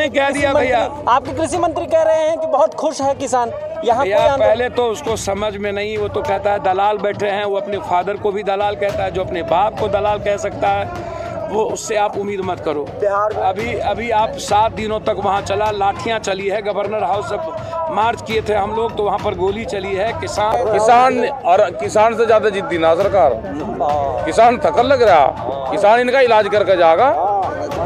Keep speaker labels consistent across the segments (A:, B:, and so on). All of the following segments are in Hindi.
A: किसने कह दिया भैया?
B: आपके कृषि मंत्री कह रहे हैं कि बहुत खुश है किसान यहाँ
A: भैया। पहले तो उसको समझ में नहीं, वो तो कहता है दलाल बैठे हैं, वो अपने फादर को भी दलाल कहता है, जो अपने बाप को दलाल कह सकता है वो उससे आप उम्मीद मत करो। अभी आप 7 दिनों तक वहाँ चला, लाठियाँ चली है, गवर्नर हाउस से मार्च किए थे हम लोग तो वहाँ पर गोली चली है। किसान
C: से ज्यादा जिद्दी ना सरकार, किसान थकन लग रहा, किसान इनका इलाज करके जाएगा,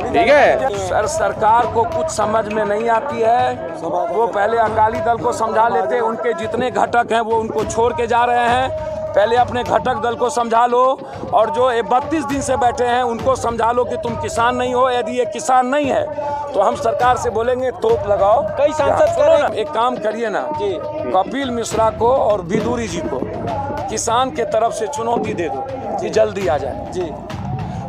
C: ठीक है।
A: सरकार को कुछ समझ में नहीं आती है, वो पहले अकाली दल को समझा लेते, उनके जितने घटक हैं वो उनको छोड़ के जा रहे हैं। पहले अपने घटक दल को समझा लो, और जो 32 दिन से बैठे हैं उनको समझा लो कि तुम किसान नहीं हो। यदि ये किसान नहीं है तो हम सरकार से बोलेंगे तोप लगाओ।
B: कई सांसद
A: सुनो ना, एक काम करिए ना जी, कपिल मिश्रा को और विदुरी जी को किसान के तरफ से चुनौती दे दो कि जल्दी आ जाए जी।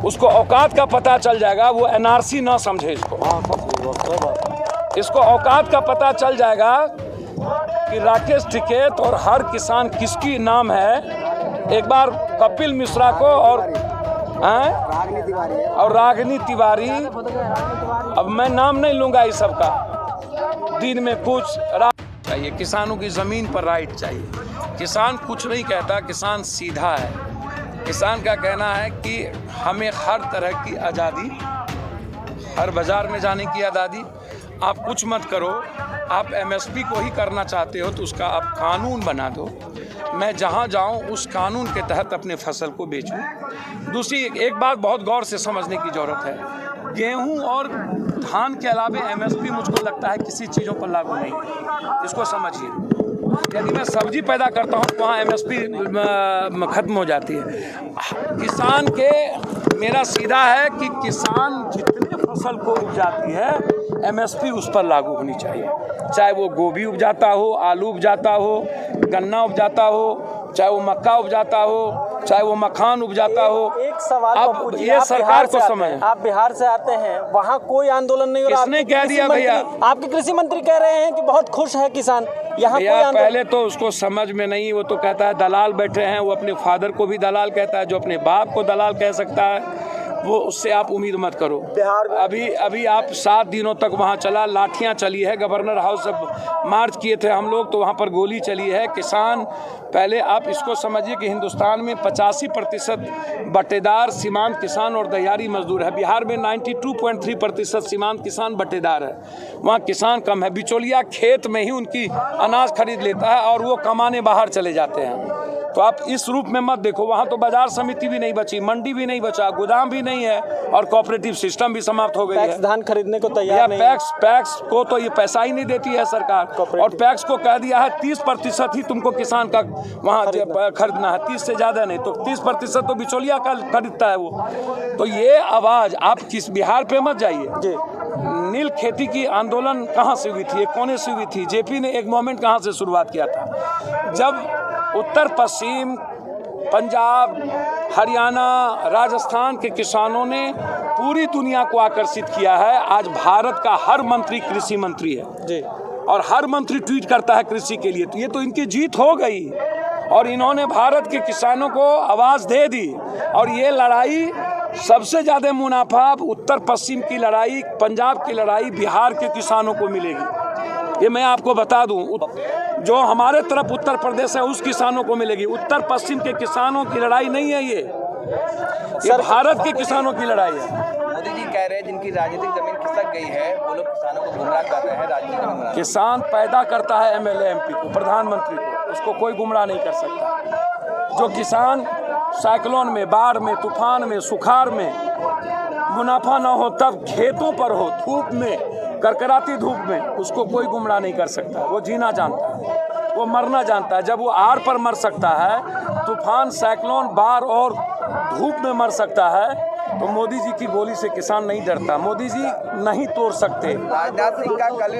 A: उसको औकात का पता चल जाएगा, वो एनआरसी ना समझे इसको औकात का पता चल जाएगा कि राकेश टिकैत और हर किसान किसकी नाम है। एक बार कपिल मिश्रा को और रागिनी तिवारी, अब मैं नाम नहीं लूंगा इस सब का, दिन में कुछ चाहिए, किसानों की ज़मीन पर राइट चाहिए। किसान कुछ नहीं कहता, किसान सीधा है। किसान का कहना है कि हमें हर तरह की आज़ादी, हर बाज़ार में जाने की आज़ादी, आप कुछ मत करो, आप एमएसपी को ही करना चाहते हो तो उसका आप कानून बना दो, मैं जहाँ जाऊँ उस कानून के तहत अपने फसल को बेचूँ। दूसरी एक बात बहुत गौर से समझने की ज़रूरत है, गेहूं और धान के अलावे एमएसपी मुझको लगता है किसी चीज़ों पर लागू नहीं है, इसको समझिए। यदि मैं सब्जी पैदा करता हूँ तो वहाँ एमएसपी खत्म हो जाती है। किसान के मेरा सीधा है कि किसान जितने फसल को उपजाती है एमएसपी उस पर लागू होनी चाहिए, चाहे वो गोभी उपजाता हो, आलू उपजाता हो, गन्ना उपजाता हो, चाहे वो मक्का उपजाता हो, चाहे वो मखान उपजाता हो।
B: एक सवाल
A: अब ये सरकार को समझ,
B: आप बिहार से आते हैं, वहाँ कोई आंदोलन नहीं हो रहा।
A: किसने कह दिया भैया?
B: आपके कृषि मंत्री कह रहे हैं कि बहुत खुश है किसान यहाँ।
A: पहले तो उसको समझ में नहीं, वो तो कहता है दलाल बैठे हैं, वो अपने फादर को भी दलाल कहता है, जो अपने बाप को दलाल कह सकता है वो उससे आप उम्मीद मत करो। अभी आप 7 दिनों तक वहाँ चला, लाठियाँ चली है, गवर्नर हाउस से मार्च किए थे हम लोग तो वहाँ पर गोली चली है। किसान, पहले आप इसको समझिए कि हिंदुस्तान में 85% बटेदार सीमांत किसान और दहाड़ी मजदूर है। बिहार में 92.3% सीमांत किसान बटेदार है, वहाँ किसान कम है। बिचौलिया खेत में ही उनकी अनाज खरीद लेता है और वो कमाने बाहर चले जाते हैं। तो आप इस रूप में मत देखो, वहाँ तो बाजार समिति भी नहीं बची, मंडी भी नहीं बचा, गोदाम भी नहीं है और कोऑपरेटिव सिस्टम भी समाप्त हो गई है।
B: धान खरीदने को तैयार नहीं है।
A: पैक्स को तो ये पैसा ही नहीं देती है सरकार, और पैक्स को कह दिया है 30% ही तुमको किसान का वहाँ खरीदना है, 30 से ज़्यादा नहीं। तो 30% तो बिचौलिया का खरीदता है वो। तो ये आवाज़ आप किस बिहार पे मत जाइए। नील खेती की आंदोलन कहाँ से हुई थी, कोने से हुई थी? जेपी ने एक मोमेंट कहाँ से शुरुआत किया था, जब उत्तर पश्चिम, पंजाब, हरियाणा, राजस्थान के किसानों ने पूरी दुनिया को आकर्षित किया है। आज भारत का हर मंत्री कृषि मंत्री है जी, और हर मंत्री ट्वीट करता है कृषि के लिए। तो ये तो इनकी जीत हो गई और इन्होंने भारत के किसानों को आवाज़ दे दी। और ये लड़ाई सबसे ज़्यादा मुनाफा उत्तर पश्चिम की लड़ाई, पंजाब की लड़ाई बिहार के किसानों को मिलेगी। ये मैं आपको बता दूं, जो हमारे तरफ उत्तर प्रदेश है उस किसानों को मिलेगी। उत्तर पश्चिम के किसानों की लड़ाई नहीं है, ये भारत के किसानों की लड़ाई है।
D: मोदी जी कह रहे हैं जिनकी राजनीतिक जमीन खिसक गई है वो लोग किसानों को गुमराह कर रहे हैं। राजनीतिक
A: किसान पैदा करता है एमएलए एमपी को, प्रधानमंत्री को, उसको कोई गुमराह नहीं कर सकता। जो किसान साइक्लोन में, बाढ़ में, तूफान में, सुखाड़ में मुनाफा ना हो तब खेतों पर हो, धूप में, करकराती धूप में, उसको कोई गुमराह नहीं कर सकता। वो जीना जानता है, वो मरना जानता है। जब वो आड़ पर मर सकता है, तूफान, साइक्लोन, बाढ़ और धूप में मर सकता है, तो मोदी जी की गोली से किसान नहीं डरता। मोदी जी नहीं तोड़ सकते।
D: राजनाथ सिंह का कल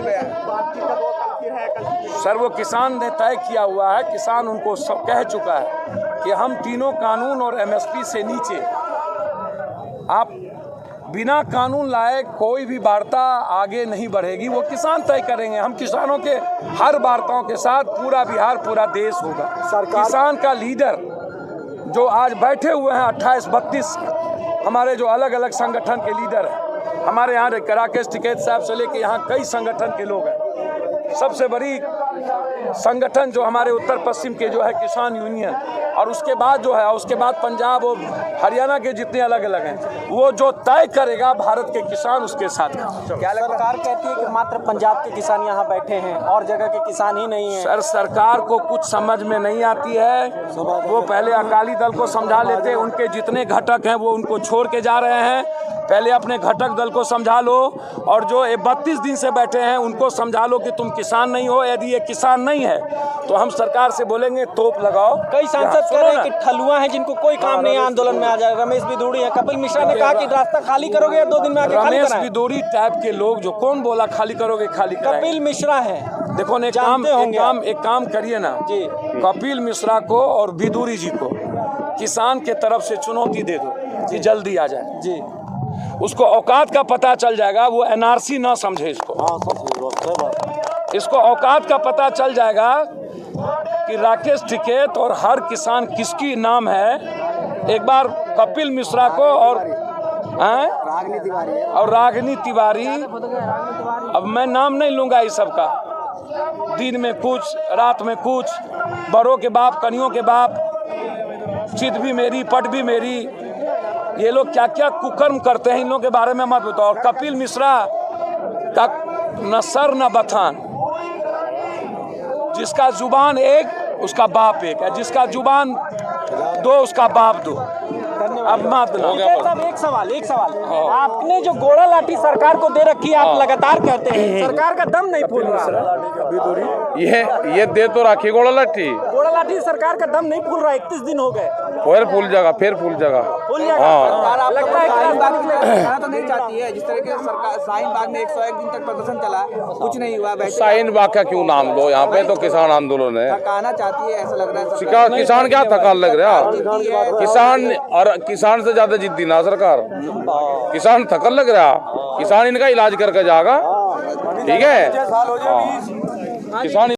A: सर वो किसान ने तय किया हुआ है, किसान उनको सब कह चुका है कि हम तीनों कानून और एमएसपी से नीचे, आप बिना कानून लाए कोई भी वार्ता आगे नहीं बढ़ेगी। वो किसान तय करेंगे। हम किसानों के हर वार्ताओं के साथ पूरा बिहार, पूरा देश होगा। किसान का लीडर जो आज बैठे हुए हैं 28-32 हमारे जो अलग अलग संगठन के लीडर हैं, हमारे यहाँ राकेश टिकैत साहब से लेके यहाँ कई संगठन के लोग हैं। सबसे बड़ी संगठन जो हमारे उत्तर पश्चिम के जो है किसान यूनियन, और उसके बाद जो है उसके बाद पंजाब और हरियाणा के जितने अलग अलग हैं, वो जो तय करेगा भारत के किसान उसके साथ।
B: क्या सरकार कहती है कि मात्र पंजाब के किसान यहाँ बैठे हैं और जगह के किसान ही नहीं है?
A: सर, सरकार को कुछ समझ में नहीं आती है। वो पहले अकाली दल को समझा लेते, उनके जितने घटक हैं वो उनको छोड़ के जा रहे हैं। पहले अपने घटक दल को समझा लो, और जो 32 दिन से बैठे हैं उनको समझा लो कि तुम किसान नहीं हो। यदि ये किसान नहीं है तो हम सरकार से बोलेंगे तोप लगाओ।
B: कई सांसद कह रहे हैं कि ठलुआ हैं जिनको कोई काम नहीं है, आंदोलन में आ जाए। रमेश बिधूड़ी है, कपिल मिश्रा ने कहा कि रास्ता खाली करोगे या 2 दिन में आके खाली
A: रमेश
B: कराएं।
A: बिधूड़ी टाइप के लोग जो, कौन बोला खाली करोगे खाली कराएं?
B: कपिल मिश्रा है।
A: देखो एक काम करिए ना जी, कपिल मिश्रा को और बिधूड़ी जी को किसान के तरफ से चुनौती दे दो कि जल्दी आ जाए जी। उसको औकात का पता चल जाएगा, वो एनआरसी ना समझे इसको औकात का पता चल जाएगा कि राकेश टिकैत और हर किसान किसकी नाम है। एक बार कपिल मिश्रा को और रागिनी तिवारी, अब मैं नाम नहीं लूंगा इस सब का, दिन में कुछ रात में कुछ, बड़ों के बाप कनियों के बाप, चित भी मेरी पट भी मेरी, ये लोग क्या क्या कुकर्म करते हैं इन लोगों के बारे में मत बताओ। और कपिल मिश्रा का न सर न बथान, जिसका जुबान एक उसका बाप एक है, जिसका जुबान 2 उसका बाप 2। अब मत
B: एक सवाल आपने जो गोड़ा लाठी सरकार को दे रखी है, आप लगातार कहते हैं सरकार का दम नहीं फूल रहा।
C: ये दे तो राखी गोड़ा लाठी
B: सरकार का दम नहीं फूल रहा। 31 दिन हो गए,
C: फिर फूल जाएगा।
D: सरकार लगता है शाहीन बाग में कहना तो नहीं चाहती है, जिस तरह के सरकार शाहीन बाग में 101 दिन तक प्रदर्शन चला, कुछ नहीं हुआ।
C: शाहीन बाग का क्यों नाम लो, यहाँ पे तो किसान आंदोलन है।
D: थकाना चाहती है ऐसा लग रहा है।
C: किसान क्या थकान लग रहा है? किसान और किसान से ज्यादा जिद्दी ना सरकार। किसान थकन लग रहा, किसान इनका इलाज करके जाएगा। ठीक है, किसान